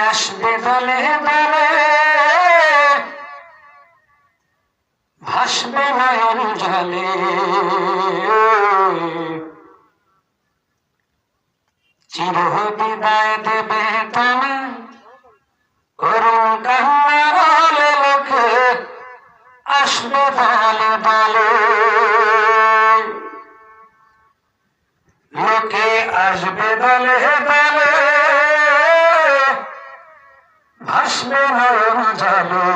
আসবে দলে দলে, ভাসবে নয়ন জলে। চির বিদায় দেবে তোমায় করুণ কান্নার লোকে, আসবে দলে দলে। লোকে আসবে দলে দলে, ভাসবে নয়ন জলে।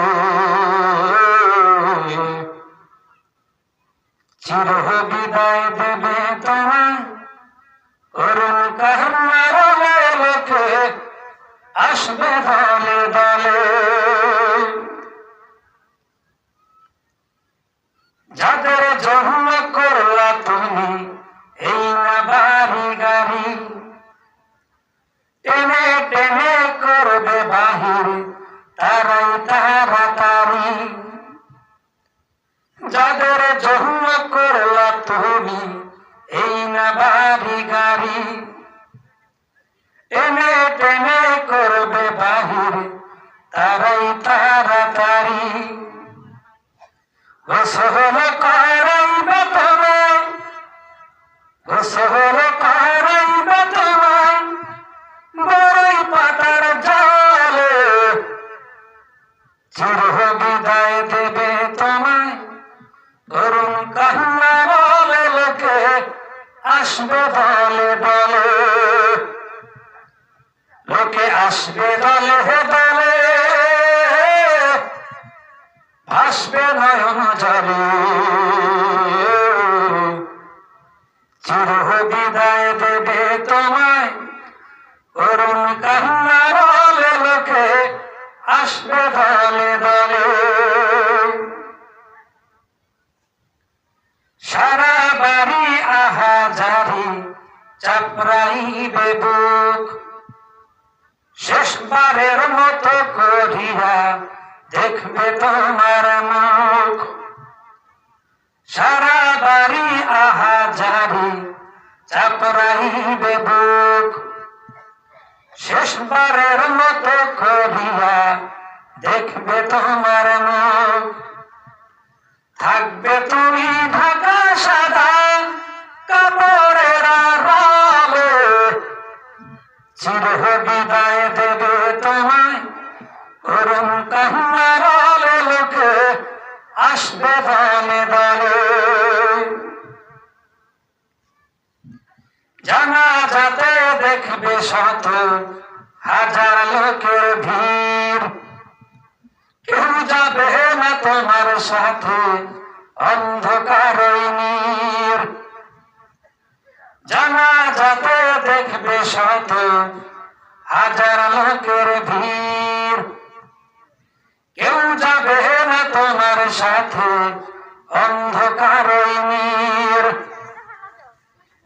চির বিদায় দেবে তোমায় করুণ কান্নার লোকে, আসবে দলে দলে। যাদের জন্ম করলা তুমি এই না বাড়ি গাড়ি, টেনে টেনে করবে বাহির তারাই তাড়াতাড়ি। যাদের জন্ম করলা তুমি এই না বাড়ি গাড়ি, টেনে টেনে করবে বাহির তারাই তাড়াতাড়ি। গোসল করাইবে তোমায়, গোসল করাইবে তোমায় বড়ই পাতার জলে। চির বিদায় দেবে তোমায় করুণ কান্নার লোকে, আসবে দলে দলে। লোকে আসবে দলে দলে, ভাসবে নয়ন জলে। চির বিদায় দেবে তোমায় করুণ কান্নার লোকে, আসবে দলে দলে। সারা বাড়ি আহাজারি চাপড়াইবে বুক, শেষবারের মতো করিয়া দেখবে তোমার মুখ। সারা বাড়ি আহাজারি চাপড়াইবে বুক, শেষবারের মতো করিয়া দেখবে তোমার মুখ। থাকবে তুমি ঢাকা সাদা কাপড়ের আড়ালে, চির বিদায় দেবে তোমায় করুণ কান্নার লোকে, আসবে দলে দলে। জানাজাতে দেখবে শত হাজার লোকের ভিড়, কেউ যাবে না তোমার সাথে অন্ধকার নীর। জানাজাতে দেখবে শত হাজার লোকের ভিড়, কেউ যাবে না তোমার সাথে অন্ধকার নীর।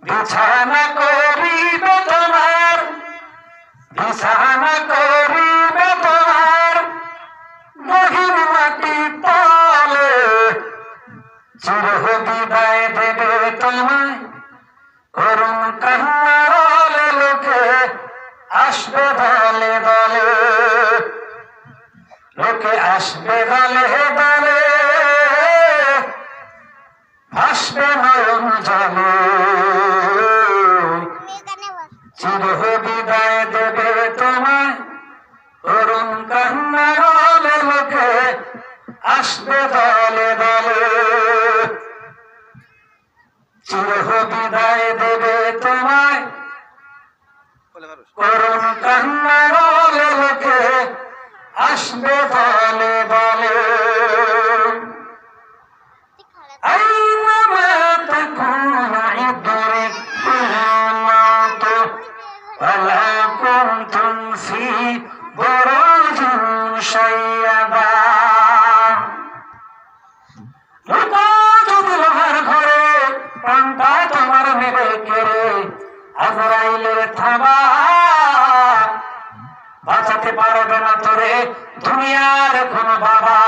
বিছানা করিবে তোমার, বিছানা করিবে তোমার গহীন মাটি তলে। চির বিদায় দেবে তোমায় করুণ কান্নার লোকে, আসবে দলে দলে। লোকে আসবে দলে দলে, ভাসবে নয়ন জলে। চির বিদায় দেবে তোমায় করুণ কান্নার লোকে, আসবে দলে দলে। চির বিদায় দেবে তোমায় করুণ কান্নার লোকে, আসবে দলে দলে। أينما تكون يدرككم الموت ولا كنتم في بروج مشيدة। লোহার ঘরে প্রাণটা তোমার নেবে কেড়ে, আজরাইলের থাবা বাঁচাতে পারবে না তোরে দুনিয়ার কোন বাবা।